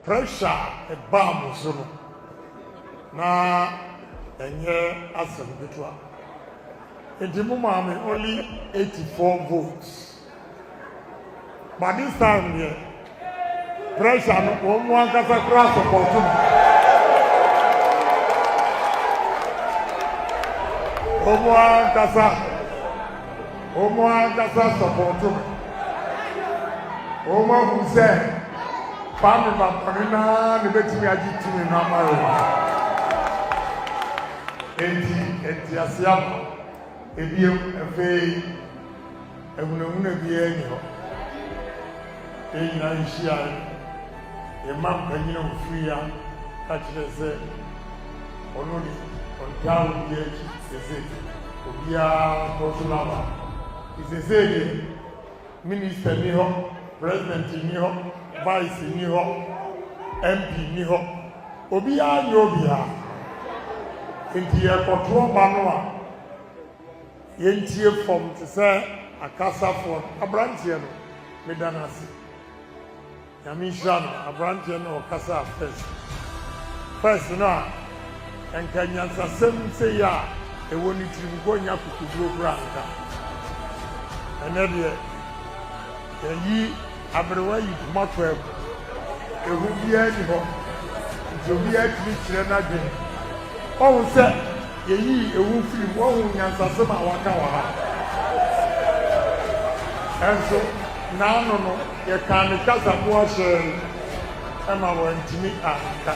pressure a bomb so na enye asem betwa entimu mama only 84 votes but this time here pressure no one kasa cross support Omo kasa support Omo who say family bapanina ne betimi agitimi na maro enti asiam ebiem efei ehunahuna bi enyo eyina nhia emam kanyina ofia ka kire se onodi ontawo bi echi sese obia kosulaba isese minister ni ho president ni ho vice ni ho MP ni ho obia nyobia enti ekoto ba no a yentie form to say akasa for abrantie no medanasi yamishan abrantie no akasa first no enkanyansa sem say ya ewoni tribugo nya kukubro branka enede yi abrewa yi matweb ehu bia ni ho jobia tri kire na dwen o se yeyi ehu firi wo hu nyansa sem awaka wa ha enso na no ye kan kasa bo ashe ema wo ntimi aka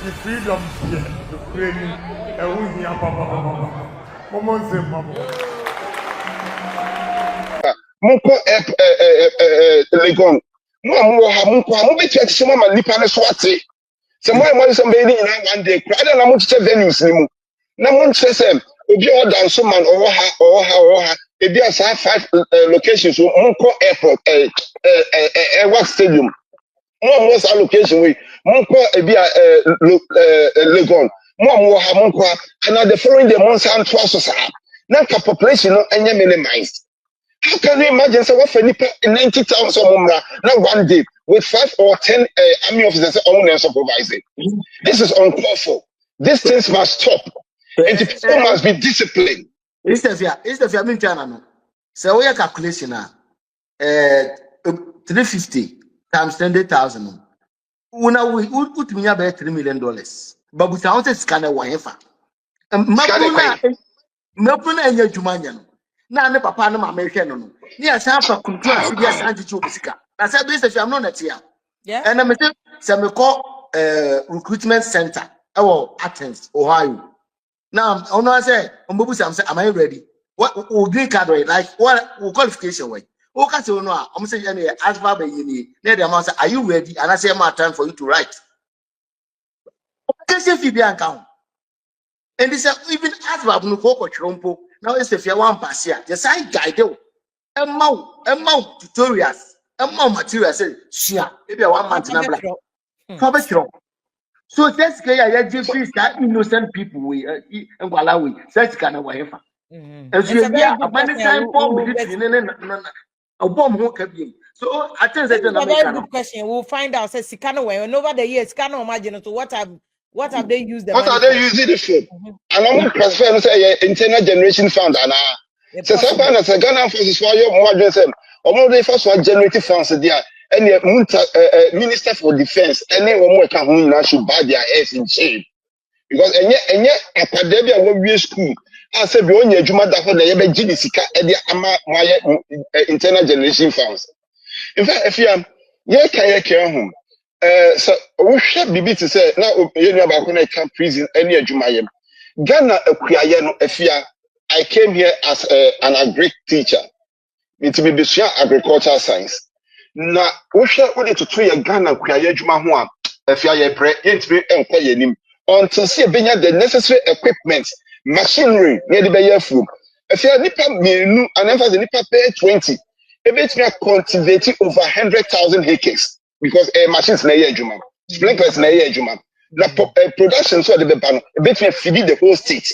the freedom here to pray ehu hia papa momonse mamo Munko legon mo amu ha munko amu be church se mama nipa ne so ate se mo mo se be ni na one day kra na mo che venues ni mu na mo nche se obi o dance man o ha ebi asa 5 locations munko airport work stadium mo sa location we munko ebi legon mo ha munko and the following the months and twice so na ka population no enye minimized. How can you imagine so what 90,000 mumra now one day with 5 or 10 army officers on supervising? This is uncalled for. These things must stop. And the people must be disciplined. Is the family channel? So we are calculation 350 times 10,000. Una we put me about $3 million. But we sound a scanner one ever. Mapuna and your Jumanian. Na ne papa no ma mehwe no no ni asan fa kuntu ase bi asan gichi obisika na say do say am no na tia and na me say me call recruitment center Athens Ohio now ono say ombobu say am I ready what green card like what qualification way o ka say no a say any asba ba yini na dey am say are you ready and I say my time for you to write can say fi bi anka and this even asba no ko twrompo. Now it's if you want pass here, just I guide you. Amount tutorials, amount materials. Share maybe 1 month na black. So that's why you just that innocent people we and Malawi. Such kind of way. And so yeah, a many time bomb with it. A bomb who can be. So I think that's a very good question. We'll find out. Says Sikano way and over the years, Sikano imagine to what have they used the what are they using it for? And I'm transfer say internal generation fund and so sometimes as a Ghana forces for your more than them or they first one generating funds there and the minister for defense any one can who should buy their heads in shape because and yet academia will be school I said we only juma da for the GDC and the internal generation funds. In fact, if you am home. So we should be to say now you know about when I come prison any Jumayem. Ghana I came here as an agric teacher. It will be agricultural science. Now we should only to try Ghana Juma until see the necessary equipment, machinery near the Bayer food. If you are nipa menu and emphasis nipa pay 20, it may cultivate over 100,000 acres. Because machines na year juma, sprinklers na year juma. The production so the bepano, a bit may feed the whole state.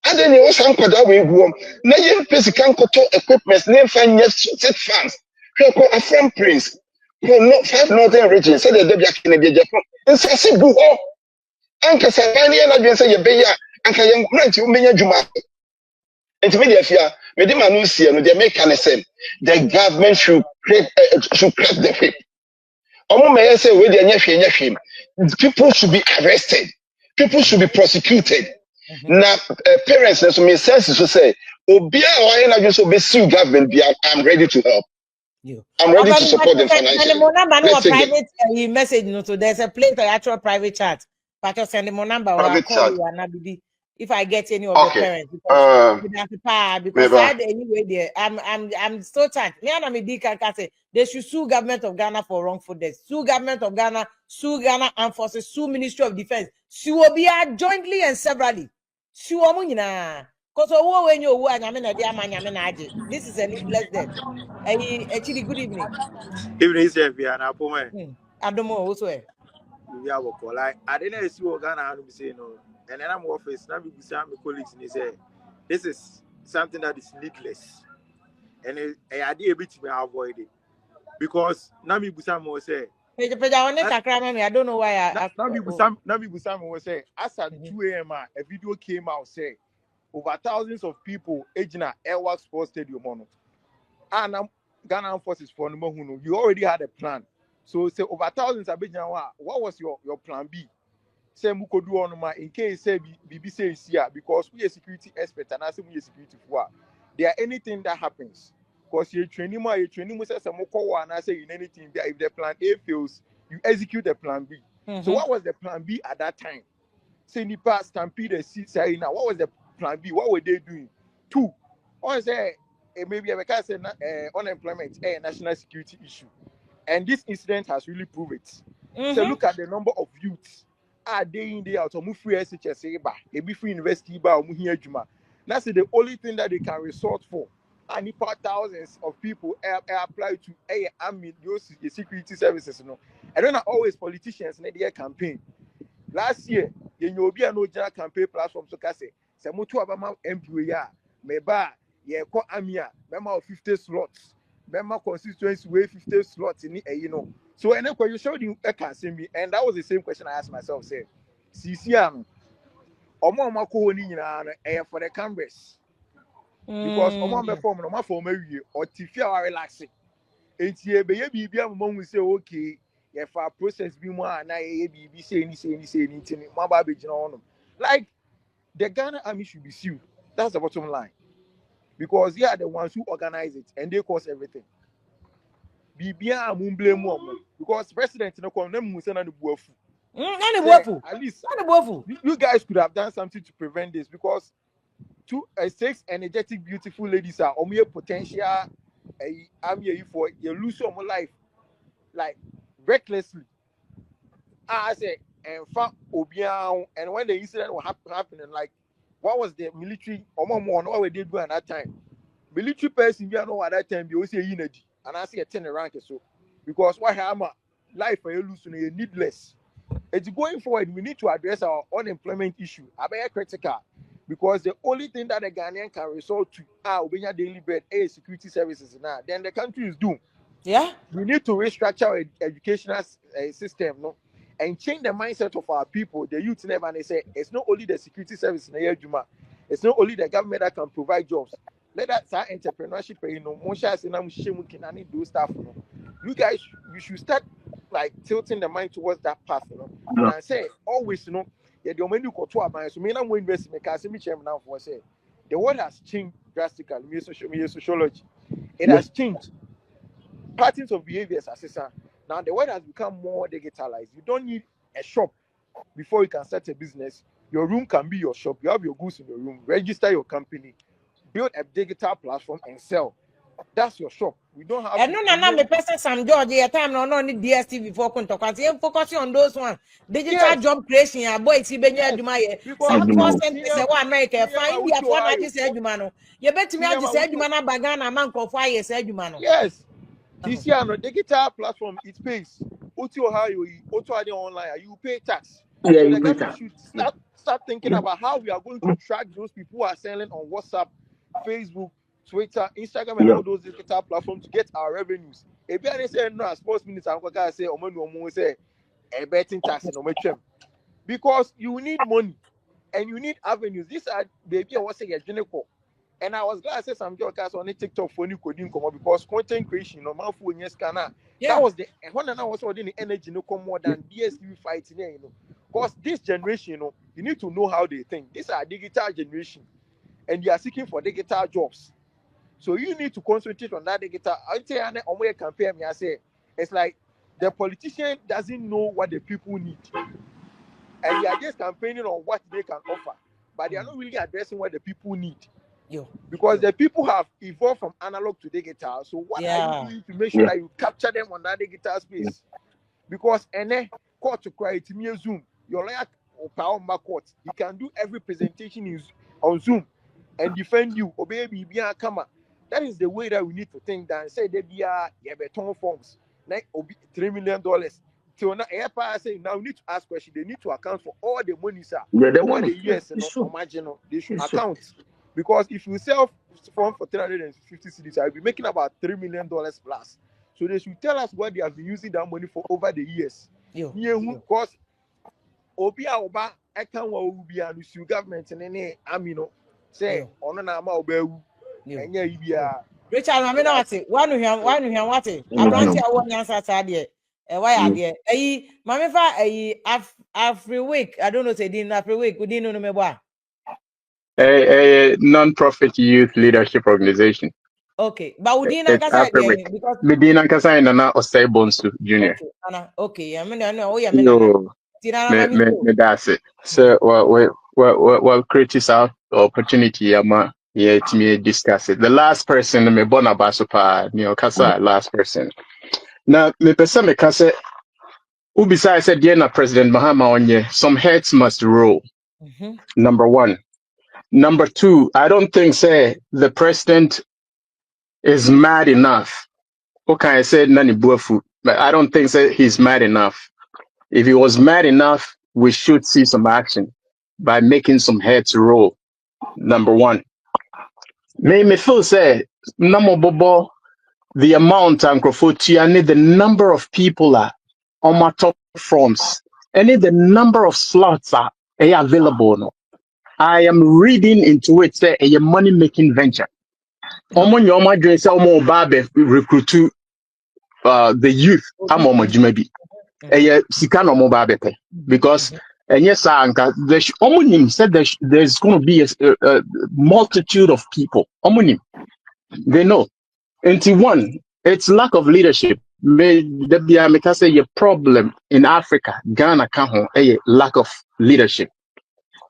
And then you also have that way go. Na yen pesi kan koto equipment, name find set fans. Koko a friend prince. no 5 northern regions say the Debia Kennedy Japan. And say buho. Anka Savani and I say Yebeya, Anka Young Grant, you mean Juma. And to me, the Medimanusia, no, they make an same. The government should crack the whip. Omo may say, where the people should be arrested, people should be prosecuted. Now, parents, and so make sense to say, Obia or I just obey sue government, I'm ready to help. I'm ready to support them financially. Let's private message, so there's a place for actual private chat. But I'll send them my number or I'll call you and if I get any of the parents because anyway there I'm so tired. Me and Amidika can say they should sue government of Ghana for wrongful death, sue government of Ghana, sue Ghana Armed Forces, sue Ministry of Defense, sue Obia jointly and severally. Sue Omunina. Because when you this is a needless death. Actually, good evening. Evening, Sylvia, and Apoma. Addo also. We have a call. I didn't see what Ghana had to say no. And then I'm office. Now we some colleagues and they say this is something that is needless. And I did a bit to avoid it because Nami Busam was say. I don't know why. Nami Busam was say as at 2 a.m. a video came out say over thousands of people aging at Airworks Sports Stadium on. And Ghana Forces for Numuhunu. You already had a plan. So say over thousands of Abidjan, what was your plan B? Say Mukodu on in case say BBC is here because we are security expert and I say we are security for. There anything that happens. Because you training says some and I say in anything that if the plan A fails, you execute the plan B. So what was the plan B at that time? Say in the past Stampede say now what was the plan B? What were they doing? 2. Or say maybe I can say unemployment a national security issue. And this incident has really proved it. So look at the number of youths are day in day out. Free SHS, free university, that's the only thing that they can resort for. And thousands of people apply to those security services. I don't know always politicians in their campaign. Last year, you be no campaign platform so say Samutu Abama MP Meba, Amia, member of 50 slots. Member constituency way 50 slots in it, So and then when you showed you me, and that was the same question I asked myself. Say, CCM, Omo for the Congress because Omo form no form or Tifia relaxing. It's here, baby, among we say okay, if our process be more and I be saying anything, my baby, like the Ghana Army should be sued. That's the bottom line because they are the ones who organize it and they cause everything. Bibia blame because president no come them say na buafu. At least you guys could have done something to prevent this because 6 energetic beautiful ladies are potential for you lose your life like recklessly. I say and and when the incident was happening like what was the military what were they doing at that time? Military person at that time be also unity. And I see a 10 rank so because why am life for you losing needless. It's going forward, we need to address our unemployment issue. I be critical because the only thing that a Ghanaian can resort to our daily bread is security services now. Then the country is doomed. Yeah. We need to restructure our educational system, and change the mindset of our people, the youth never and they say it's not only the security service in the Juma, it's not only the government that can provide jobs. Let that start entrepreneurship, do stuff. You guys, you should start like tilting the mind towards that path, And I say always, the only so me I'm investment because me chairman now for say the world has changed drastically. Sociology, it has changed. Patterns of behaviors assessor. Now the world has become more digitalized. You don't need a shop before you can start a business. Your room can be your shop. You have your goods in your room. Register your company. Build a digital platform and sell. That's your shop. We don't have. And no, me person Sam George. Time no need DSTV for contact. You focusing on those ones. Digital job creation. Boy, it's been here. Some percent say one America. Find India for not just say no. You bet me I just say na bagana man ko for years say no. Yes. This year no digital platform it pays. Auto online. You pay tax. Yeah, so you the pay government should start thinking about how we are going to track those people who are selling on WhatsApp, Facebook, Twitter, Instagram, and all those digital platforms to get our revenues. If you say no, sports minister, I'm going to say, Omo say, a betting tax in Omechem. Because you need money and you need avenues. These are baby, I was saying, and I was glad I said some jokers on TikTok for new coding because content creation, no man for yes, that was the one and I was holding the energy no come more than DSTV fighting, you know. Because this generation, you know, you need to know how they think. These are digital generation, and they are seeking for digital jobs. So you need to concentrate on that digital. I say, I compare me. I say, it's like the politician doesn't know what the people need, and they are just campaigning on what they can offer, but they are not really addressing what the people need. Because the people have evolved from analog to digital. So what are you doing to make sure that you capture them on that digital space? Because court to cry it me Zoom. Your lawyer or power court, he can do every presentation on Zoom and defend you. Obey me, be a camera. That is the way that we need to think. That say they be a beton forms, like $3 million. So now, say now we need to ask questions. They need to account for all the money, sir. Over the years, imagine they should account. Because if you sell form for 350 cedis, I'll be making about $3 million plus. So they should tell us what they have been using that money for over the years. Because Obia Oba, I can't will be a new government and any amino say on an amount of Richard, I mean, what it? One who what it? I don't hear one answer. Why are there? Mammy, every week. I don't know. Say din every week. We didn't know me what. A non-profit youth leadership organization. Okay, but we didn't because we didn't Kasa Nana Osei Bonsu Junior. Okay, I mean, me that's it. So well, create our opportunity. Yeah, to me discuss it. The last person me bona basupa, Kasa last person. Now me person me Kasa. Ubisa said, "Dear President Mahama onye, some heads must roll." Number one. Number two, I don't think the president is mad enough. Okay, I said nani buafu, but I don't think he's mad enough. If he was mad enough, we should see some action by making some heads roll. Number one. Me feel namo bobo, the amount and the number of people are on my top fronts, and the number of slots are available. No. I am reading into it, say a money making venture. Recruit the youth. I'm on maybe a Sikano Mobabe because and yes, Omonim said there's going to be a multitude of people. Omonim, they know. Until one, it's lack of leadership. May there be a problem in Africa, Ghana, a lack of leadership.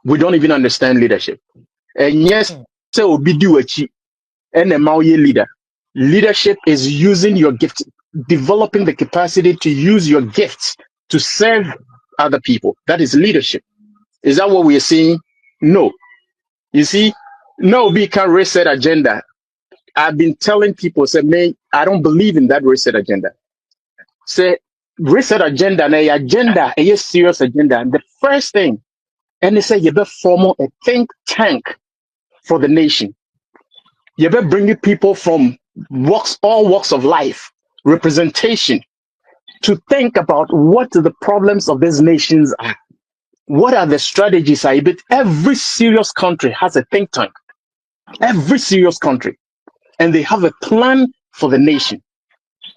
We don't even understand leadership. And yes, so be do a and a Mauye leader. Leadership is using your gift, developing the capacity to use your gifts to serve other people. That is leadership. Is that what we are seeing? No. You see, no, we can reset agenda. I've been telling people, say, man, I don't believe in that reset agenda. Say, reset agenda, a serious agenda. And the first thing, and they say you better form a think tank for the nation. You better bring people from all walks of life, representation, to think about what the problems of these nations are. What are the strategies? Every serious country has a think tank. Every serious country. And they have a plan for the nation.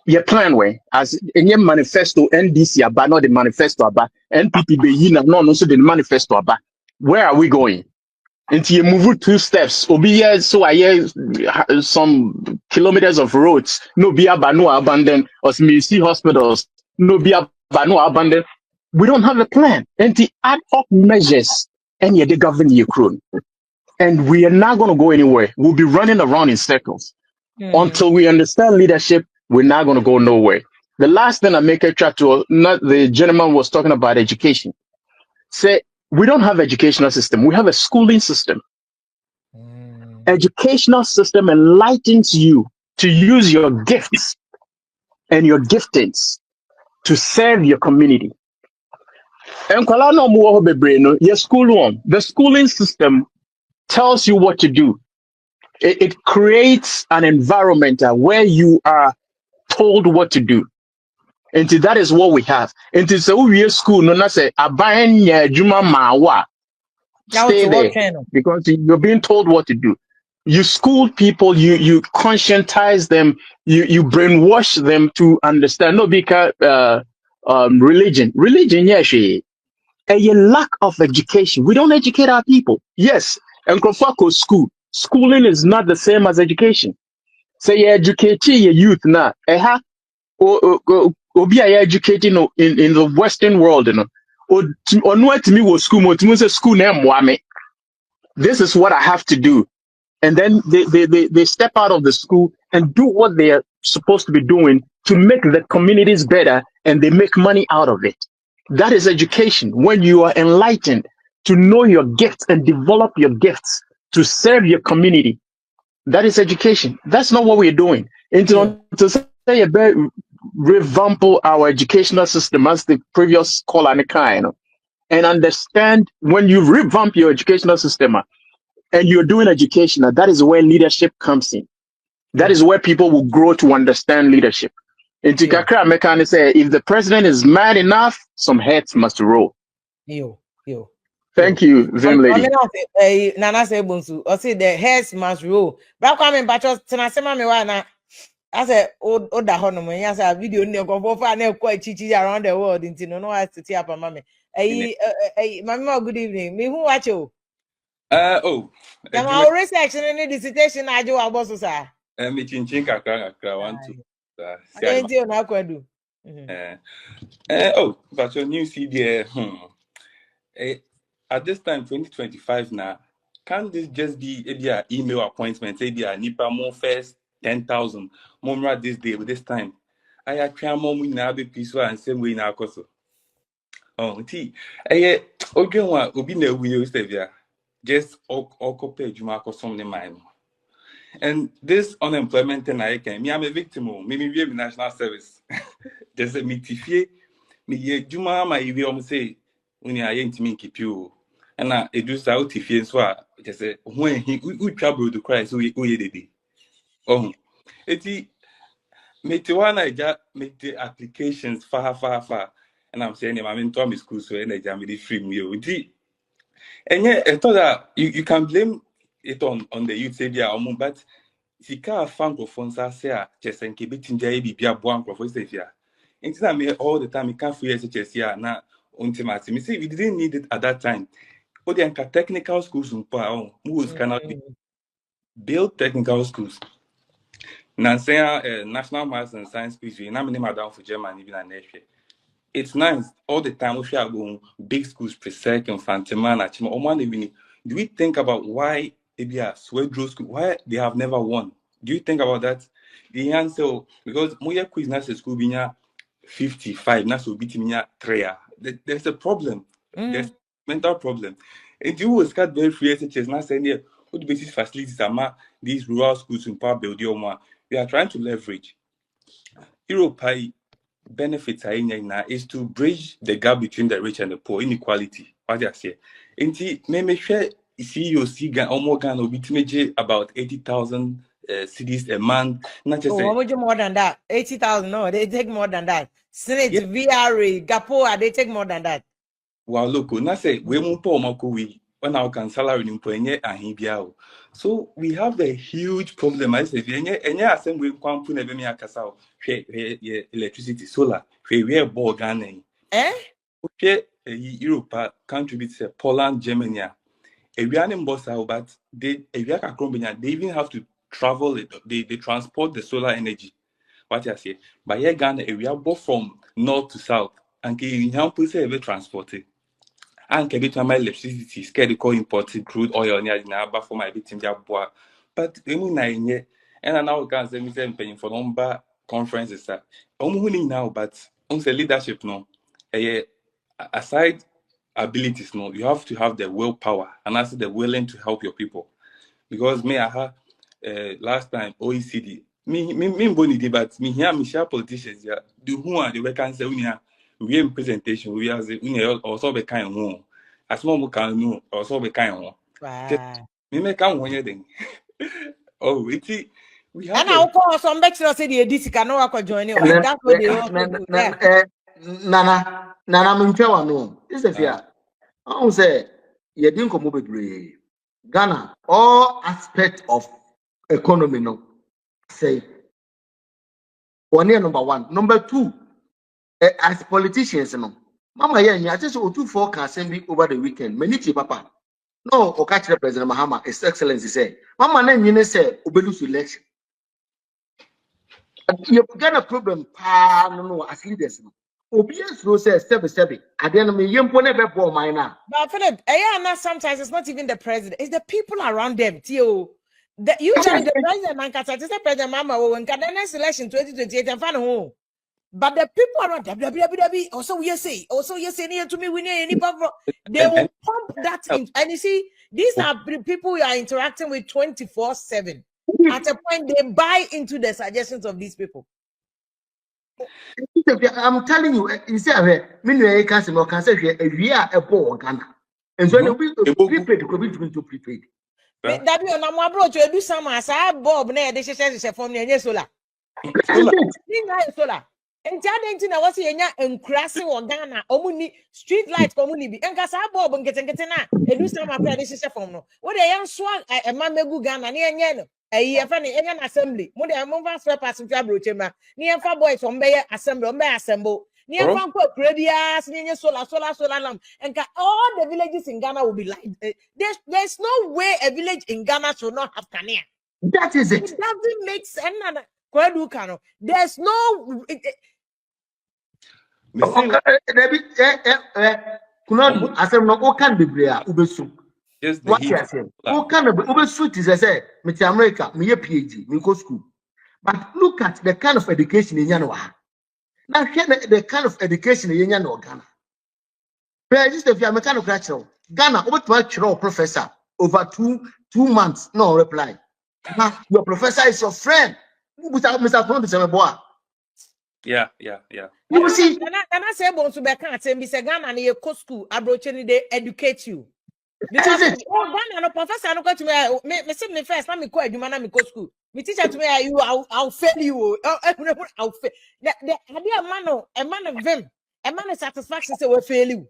Your plan way as in your manifesto NDC about not the manifesto about NPP be not also the manifesto about where are we going? Until you move 2 steps, obi so I hear some kilometers of roads, no be no abandoned or see hospitals, no be no abandoned. We don't have a plan. Until ad hoc measures and yet they govern Ukraine. And we are not going to go anywhere. We'll be running around in circles. Until we understand leadership, we're not going to go nowhere. The last thing I make a try to, not the gentleman was talking about education. Say, we don't have educational system. We have a schooling system. Educational system enlightens you to use your gifts and your giftings to serve your community. The schooling system tells you what to do. It creates an environment where you are told what to do. And that is what we have. And it's a school, no, not say, Abaya Juma Mawa. Stay there because you're being told what to do. You school people, you conscientize them, you brainwash them to understand. No, because religion, yes, a lack of education. We don't educate our people. Yes, and school. Schooling is not the same as education. So you educate your youth now. Obi are educating in the Western world, you know. Or no to me was school, to school name wame. This is what I have to do. And then they step out of the school and do what they are supposed to be doing to make the communities better, and they make money out of it. That is education. When you are enlightened to know your gifts and develop your gifts to serve your community, that is education. That's not what we're doing. To say about revamp our educational system, as the previous caller and understand when you revamp your educational system and you're doing education, that is where leadership comes in. That is where people will grow to understand leadership. And to Kakra Mekan say, if the president is mad enough, some heads must roll. Thank you, Vim lady. Nana say Bunsu, or say the heads must roll. But I'm in Patros, Tenasema Mewana. I said, oh, the Honoman, yes, a video near Confus quite chichi around the world in Tino, as to tear up a mammy. Mamma, good evening. Me who watch you? Oh, our research and any dissertation I do our bosses are. Me chinchinka want to. I don't know what do. Oh, but your new CD, at this time, 2025 now, can this just be a email appointment? Say, Nipa more first 10,000 more this day with this time. I actually mom in a bit peaceful and same way in our course. Oh, tea. Okay, Obi ne will stay just occupy Jumako some mind. And this unemployment thing I can me, I'm a victim, maybe we have national service. There's a mitifie, me Juma, my idiom say, when I ain't to me keep you. And I do out if you just say, when he would trouble to cry, so we did it. Oh, it's Metiwana just make the applications far. And I'm saying, I'm in Tommy school, so I jam with the free meal. And yeah, I thought that you can blame it on the youth, say, but Sika Francophone say, just and keep it in JB, one professor here. Until I made all the time, you can't free SHS here now. Ultimately, me say we didn't need it at that time. But the technical schools who cannot build technical schools. Nansea National Maths and Science Quiz, we name madam for Germany, even an issue. It's nice all the time. We are going big schools, Presec and Fantiman, Achima. Do we think about why Swedro school, why they have never won? Do you think about that? The answer, because Moya quiz na school binya 55, na so beat me 3. There's a problem. There's a mental problem. And you will start very free SHS, not saying here, what basis facilities are these rural schools in power building. We are trying to leverage. Europe benefits is to bridge the gap between the rich and the poor, inequality. What I say. And maybe share CEO Gan will be about 80,000 cities a month. Not just more than that. 80,000. No, they take more than that. Senate, VRA, Gapoa, they take more than that. Well, look, not say we won't when our can salary in so we have a huge problem. I say, and yeah, same way come put never me a castle, electricity, solar, we are born okay, Europe contributes Poland, Germany. We are in Bossa, but they even have to travel. They transport the solar energy. What I say, but yeah, Ghana, we are both from north to south, and you have to say we transport it. And can be to my electricity, scared to call imported crude oil near the Naba for my victim. But and I now can say, me paying for number conferences. I'm now, but on the leadership, no. Aside abilities, no, you have to have the willpower and also the willing to help your people. Because me, I had last time OECD, me boni but me here, me share politicians, yeah, do who are the can say we in presentation, we are also be kind of as more can know, also be kind of me make one thing. Oh, it's we have And I'll call some back to say the DC cannot join you. That's what they all Nana Minchawa no. This is here. I don't say you didn't come over Ghana, all aspects of economy no. Say 1 year number 1. Number 2, as politicians no. Mama yeah, I just two forecast be over the weekend. Many papa. No, or catch the President Mahama, His Excellency say. Mama name you say Obelus election. You got a problem, no, as leaders. Obedience no say step. I don't know you never bore mine now. But Philip, sometimes it's not even the president, it's the people around them, Tio. Usually the president man can say President Mama when can the next election 2028 and find home. But the people around them, also you say near to me, we need any power. They will pump that in. And you see, these are people you are interacting with 24/7. At a point, they buy into the suggestions of these people. I'm telling you, you see, I can't say we are a poor Ghana. And so we prepaid to prepaid. That be on my bro to do some as I Bob near the session from the solar. Solar. And Tiadenti na wasi yenya enkrasi wa Ghana omuni street light community bi enka sa Bob ngete na edu some afra de session from no. Wo de yan so e ma megu Ghana ne yenye no. Eyi efa ne enya na assembly. Mo de amon fa pass to abroche ma. Ne yenfa boys on be assembly, on be assemble. Ne yenfa ko kura bia se yenye solar lamp. Enka all the villages in Ghana will be like there's no way a village in Ghana should not have Kania. That is it. It doesn't make sense. There's no I said no can be bria ubesu. What you say? Who can be ubesu is say me to America, me PhD, me go school. But look at the kind of education in Yanwa. Now the kind of education in Yanwa Ghana. But just if you are mechanical Ghana over to professor over 2 months, no reply. Now your professor is your friend. Yeah. You see, and I say, "Bon, to be can't say, Mr. Ghana, and you go school, abroaching they educate you." Because Ghana, no professor, no go to me. Say me first, let me go. You man, me go school. Me teacher to me, I'll fail you. I'll fail. The idea, a man of them, a man of satisfaction say we fail you.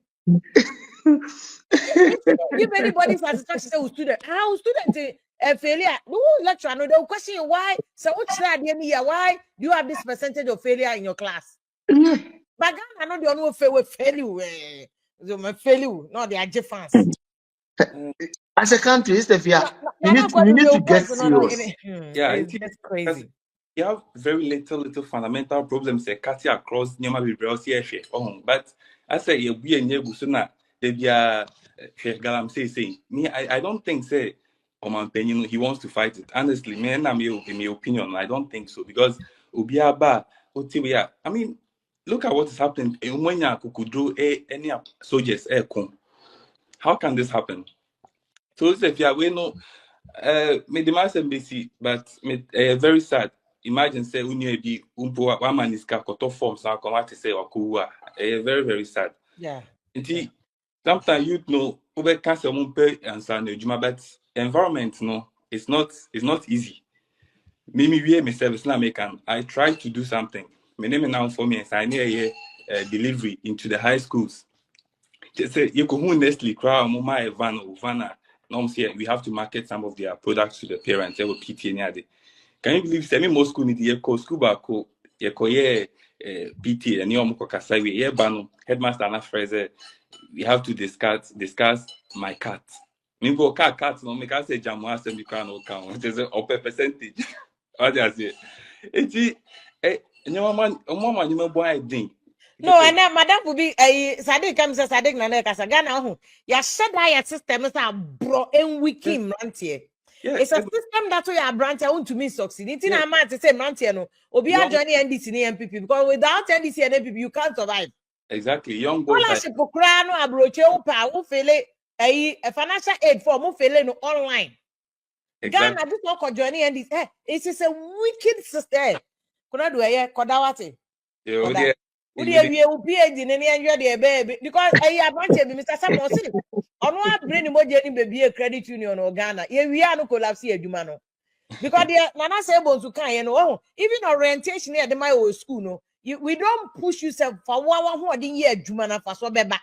Give anybody satisfaction say we student. How student? Failure. No lecturer. No, they'll question you why. So why do you have this percentage of failure in your class? But Ghana, no, they don't fail you. They fail you. No, they are just fans. As a country, you need to get serious. Yeah, it's crazy. You have very little fundamental problems that cut across Nyama Bibrossi. But I say you be a Nebusuna, they be a Galam say me. I don't think say. He wants to fight it. Honestly, in my opinion, I don't think so because Ubiaba, I mean, look at what is happening. When you could do any soldiers, how can this happen? So if you are no, me demand MBC, but very sad. Imagine say unye be umpo one man is kakoto forms now come out to say wakuwa. Very very sad. Yeah. Sometimes you know ube cancer mumpe and san but environment no it's not easy. Mimi we me service na American. I try to do something. My name now for me I need a delivery into the high schools. Just say you go honestly crowd my van no say we have to market some of their products to the parents. They will PT near the. Can you believe semi most school need to school back PT and you kasa we headmaster na phrase we have to discuss my cat. Me go cat no make I say jamu asem can no count. It is a percentage. What do I say? Eti mama you me boy din. No, and then madam will be a Sadik comes a Sadik na kasa Ghana ho. Ya sheda ya system is a bro en wiki mrantie. It's a system that we are branch to me succeed. It's in a man to say mrantie no. Obi a join NDC and MPP because without NDC and MPP you can't survive. Exactly. Young boys. Scholarship no abroche upa u fele a financial aid for mu fele no online. Exactly. Ghana this not joining and this it is a wicked system. Kuna do ye kodawate. Yeah. We be in any baby because I branch Mr. Samuel. On one brain emoji baby a credit union or Ghana. Here we are no collapse here, Jumano. Because they Nana say able to can, you know, even orientation here at the my old school, no, we don't push yourself for one who didn't hear Jumana for so beba.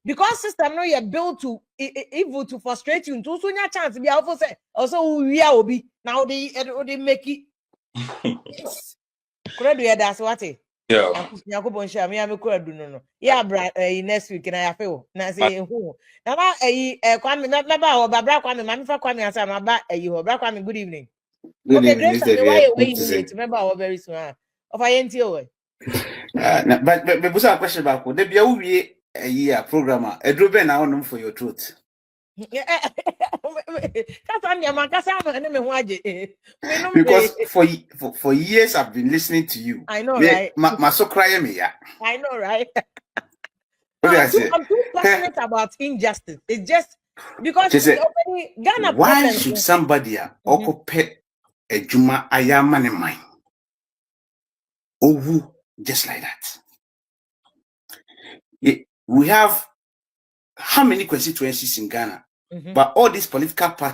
Because system no you're built to evil to frustrate you. To soon your chance to be also say also we are obi now they make it. Could do that's what it. Yeah. Yakubon share me am could do no. Yeah, next week and I feel na say who. Now kwame na or babra kwame mami fa kwame answer na ba you babra kwame good evening. Okay, great. Why you remember very soon. Of I ain't here. But busa question back. They be a year programmer. A drove now on for your truth. Because for years I've been listening to you. I know, right? So cry me, yeah. I know, right? I'm too passionate about injustice. It's just because Ghana. Why should somebody occupy a Juma Ayaman in mind? Oh, just like that. We have how many constituencies in Ghana? But all these political parties